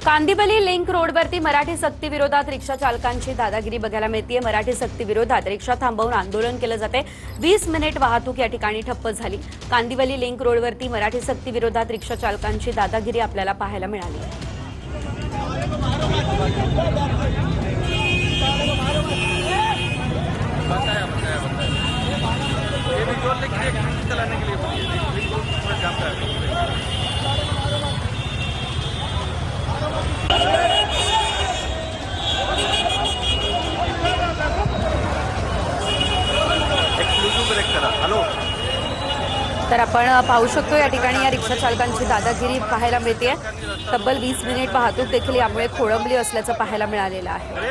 Kandivali link रोडवरती मराठी सक्ती विरोधात रिक्षा चालकांची दादागिरी बघायला मिळते। मराठी सक्ती विरोधात रिक्षा थांबवून आंदोलन केलं जाते। 20 मिनिट वाहतूक या ठिकाणी ठप्प झाली। कांदिवली लिंक रोडवरती मराठी सक्ती विरोधात रिक्षा चालकांची दादागिरी आपल्याला पाहायला मिळाली। तर आपण पाहू शकतो या ठिकाणी या रिक्षा चालकांची दादागिरी पाहायला मिळते। तब्बल 20 मिनिट वाहतूक देखील यामुळे खोळंबली असल्याचं पाहायला मिळालेलं आहे।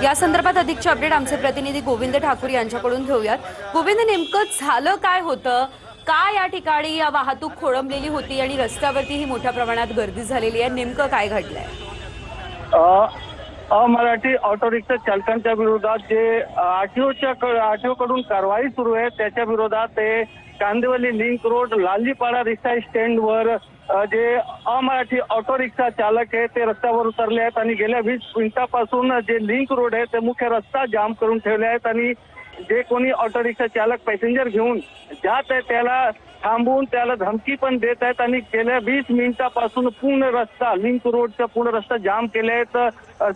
या संदर्भात अधिकचे अपडेट आमचे प्रतिनिधी गोविंद ठाकूर यांच्याकडून घेऊयात। गोविंद, नेमकं झालं काय होतं? का या ठिकाणी या वाहतूक खोळंबलेली होती आणि रस्त्यावरती ही मोठ्या प्रमाणात गर्दी झालेली आहे? नेमकं काय घडलंय? अमराठी ऑटो रिक्षा चालकांच्या विरोधात जे आरटीओ कडून कारवाई सुरू आहे त्याच्या विरोधात ते कांदिवली लिंक रोड लालीपाडा रिक्षा स्टँडवर जे अमराठी ऑटो रिक्षा चालक आहे ते रस्त्यावर उतरले आहेत आणि गेल्या 20 मिनिटापासून जे लिंक रोड आहे ते मुख्य रस्ता जाम करून ठेवले आहेत आणि जे कोणी ऑटो रिक्षा चालक पॅसेंजर घेऊन जात आहे त्याला थांबवून त्याला धमकी पण देत आहेत आणि गेल्या 20 मिनिटापासून पूर्ण रस्ता लिंक रोडचा पूर्ण रस्ता जाम केले आहेत।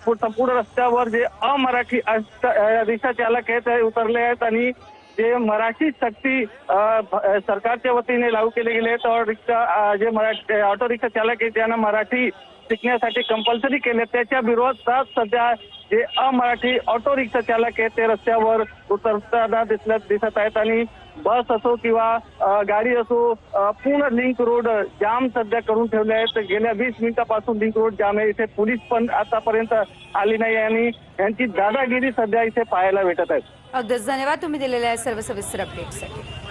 संपूर्ण रस्त्यावर जे अमराठी रिक्षा चालक आहेत ते उतरले आहेत आणि जे मराठी सक्ती सरकारच्या वतीने लागू केले गेले तर रिक्षा जे मराठी ऑटो रिक्षा चालक आहेत त्यांना मराठी शिकण्यासाठी कंपल्सरी केले त्याच्या विरोधात सध्या जे अमराठी ऑटो रिक्षा चालक आहेत ते रस्त्यावर उतरताना दिसत आहेत आणि बस असो किंवा गाडी असो पूर्ण लिंक रोड जाम सध्या करून ठेवले आहेत। गेल्या 20 मिनिटापासून लिंक रोड जाम आहे। इथे पोलीस पण आतापर्यंत आली नाही आणि यांची दादागिरी सध्या इथे पाहायला भेटत आहे। अगदीच धन्यवाद तुम्ही दिलेल्या सर्व सविस्तर अपडेटसाठी।